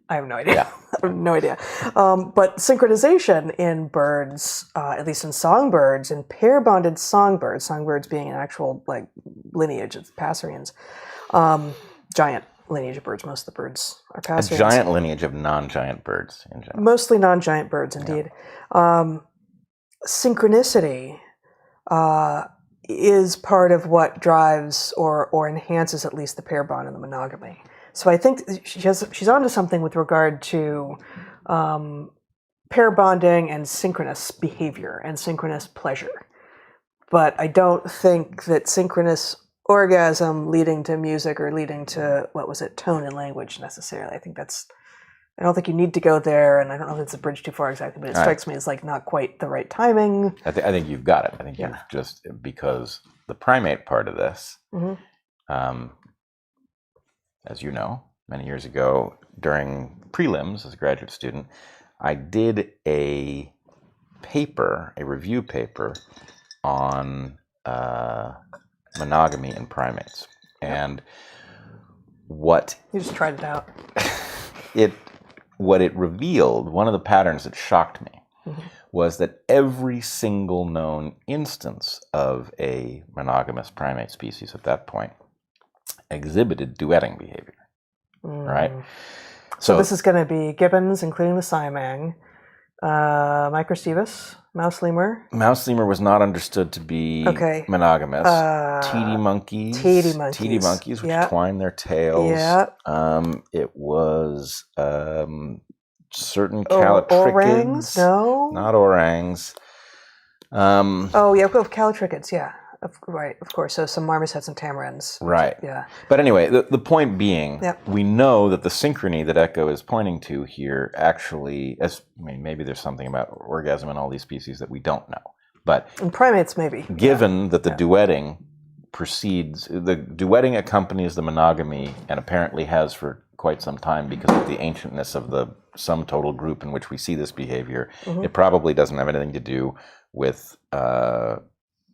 I have no idea. Yeah. I have no idea. But synchronization in birds, at least in songbirds, in pair-bonded songbirds being an actual lineage of passerines, giant lineage of birds. Most of the birds are passerines. A giant lineage of non-giant birds in general. Mostly non-giant birds, indeed. Yeah. Synchronicity is part of what drives or enhances at least the pair bond and the monogamy. So I think she's onto something with regard to pair bonding and synchronous behavior and synchronous pleasure. But I don't think that synchronous orgasm leading to music or leading to, tone and language necessarily. I don't think you need to go there, and I don't know if it's a bridge too far exactly, but it strikes me as not quite the right timing. I think you've got it. I think you've just, because the primate part of this, as you know, many years ago during prelims as a graduate student, I did a review paper on monogamy in primates. And what... You just tried it out. What it revealed, one of the patterns that shocked me, was that every single known instance of a monogamous primate species at that point exhibited duetting behavior, right? So this is going to be gibbons, including the Siamang, Microstebus, mouse lemur. Mouse lemur was not understood to be monogamous. Tedi monkeys, which twine their tails. It was certain callitrichids. Orangs? No, not orangs. Callitrichids. Yeah, right. Of course. So some marmosets and tamarins. Right. Yeah. But anyway, the point being, we know that the synchrony that Echo is pointing to here actually, maybe there's something about orgasm in all these species that we don't know. But in primates, maybe. Given that the duetting accompanies the monogamy and apparently has for quite some time because of the ancientness of the sum total group in which we see this behavior, it probably doesn't have anything to do with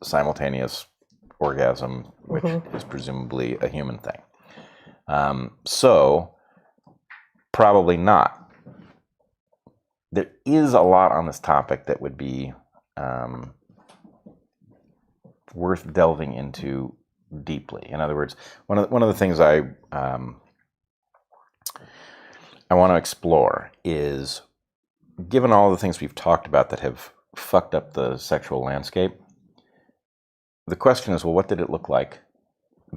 simultaneous orgasm, which is presumably a human thing. So, probably not. There is a lot on this topic that would be worth delving into deeply. In other words, one of the things I want to explore is, given all the things we've talked about that have fucked up the sexual landscape, the question is, well, what did it look like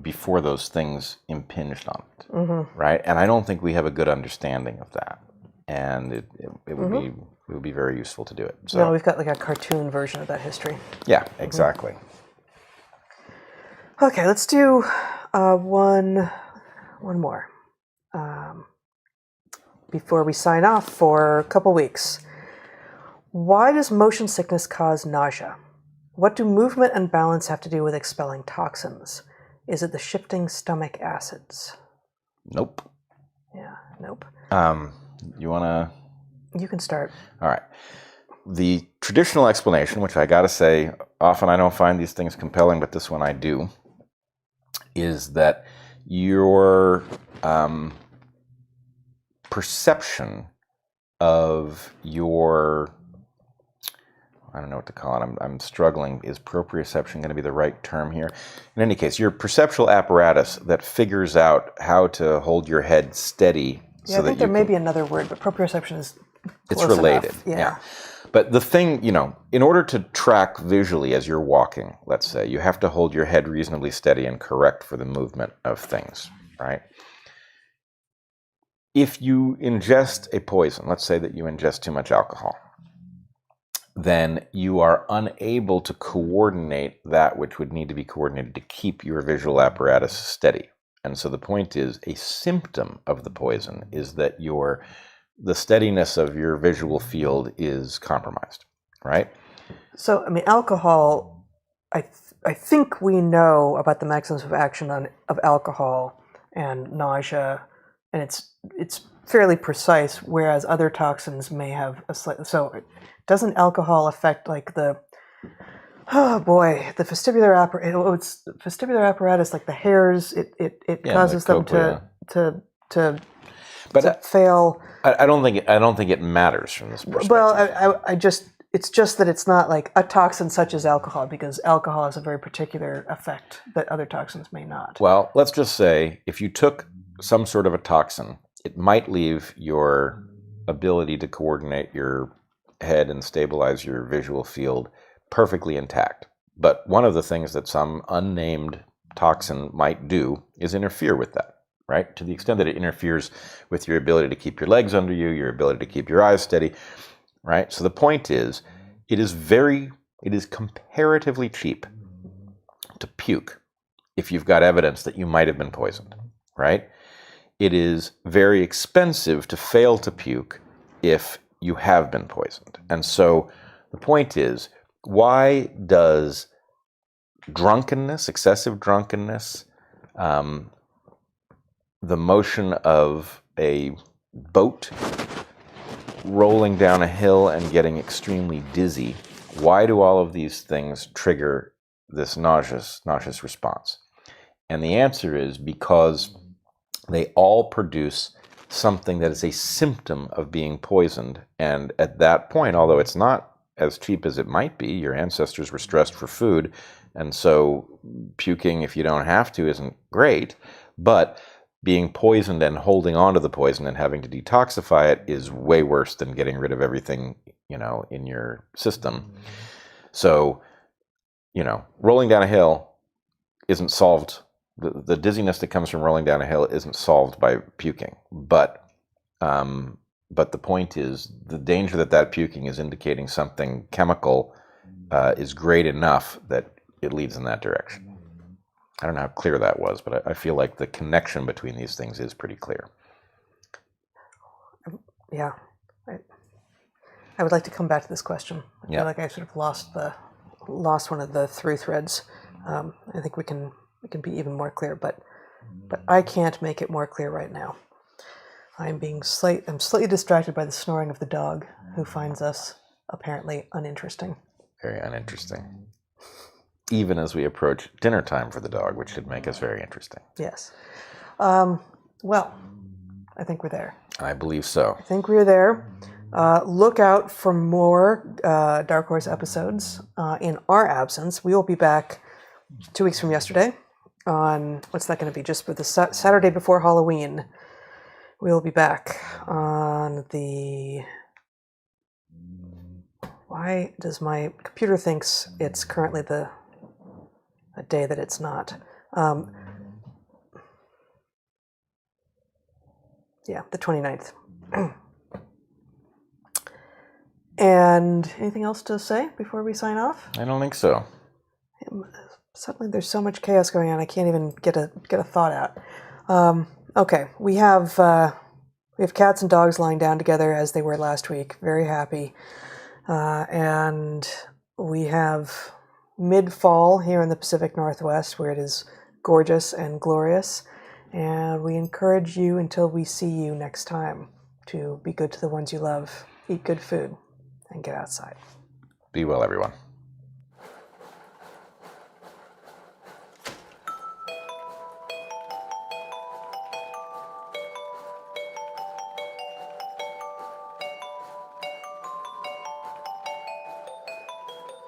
before those things impinged on it, right? And I don't think we have a good understanding of that, and it would be very useful to do it. So, no, we've got a cartoon version of that history. Yeah, exactly. Okay, let's do one more before we sign off for a couple weeks. Why does motion sickness cause nausea? What do movement and balance have to do with expelling toxins? Is it the shifting stomach acids? Nope. Yeah, nope. You want to? You can start. All right. The traditional explanation, which I got to say, often I don't find these things compelling, but this one I do, is that your perception of your, I don't know what to call it. I'm struggling. Is proprioception going to be the right term here? In any case, your perceptual apparatus that figures out how to hold your head steady. Yeah, so I think that there may be another word, but proprioception is it's close related. enough. Yeah. But the thing, in order to track visually as you're walking, let's say, you have to hold your head reasonably steady and correct for the movement of things, right? If you ingest a poison, let's say that you ingest too much alcohol, then you are unable to coordinate that which would need to be coordinated to keep your visual apparatus steady. And so the point is, a symptom of the poison is that the steadiness of your visual field is compromised, right? So, alcohol, I think we know about the mechanisms of action of alcohol and nausea, and it's fairly precise, whereas other toxins may have a slight... So doesn't alcohol affect like the vestibular apparatus, like the hairs, it causes them to fail. I don't think it matters from this perspective. Well, it's just that it's not like a toxin such as alcohol, because alcohol has a very particular effect that other toxins may not. Well, let's just say if you took some sort of a toxin, it might leave your ability to coordinate your head and stabilize your visual field perfectly intact. But one of the things that some unnamed toxin might do is interfere with that, right? To the extent that it interferes with your ability to keep your legs under you, your ability to keep your eyes steady, right? So the point is, it is comparatively cheap to puke if you've got evidence that you might have been poisoned, right? It is very expensive to fail to puke if you have been poisoned. And so the point is, why does drunkenness, excessive drunkenness, the motion of a boat rolling down a hill and getting extremely dizzy, why do all of these things trigger this nauseous response? And the answer is because they all produce something that is a symptom of being poisoned. And at that point, although it's not as cheap as it might be, your ancestors were stressed for food, and so puking if you don't have to isn't great, but being poisoned and holding on to the poison and having to detoxify it is way worse than getting rid of everything, in your system. So, rolling down a hill isn't solved. The dizziness that comes from rolling down a hill isn't solved by puking, but the point is, the danger that puking is indicating something chemical is great enough that it leads in that direction. I don't know how clear that was, but I feel like the connection between these things is pretty clear. Yeah, I would like to come back to this question. I feel like I sort of lost one of the through threads. I think we can be even more clear, but I can't make it more clear right now. I'm slightly distracted by the snoring of the dog, who finds us apparently uninteresting. Very uninteresting. Even as we approach dinner time for the dog, which should make us very interesting. Yes. Well, I think we're there. I believe so. I think we're there. Look out for more Dark Horse episodes in our absence. We will be back 2 weeks from yesterday on, what's that going to be, just for the Saturday before Halloween. We'll be back on the... Why does my computer thinks it's currently a day that it's not? The 29th. And anything else to say before we sign off? I don't think so. Suddenly there's so much chaos going on, I can't even get a thought out. Okay, we have cats and dogs lying down together as they were last week, very happy. And we have mid-fall here in the Pacific Northwest, where it is gorgeous and glorious. And we encourage you, until we see you next time, to be good to the ones you love, eat good food, and get outside. Be well, everyone.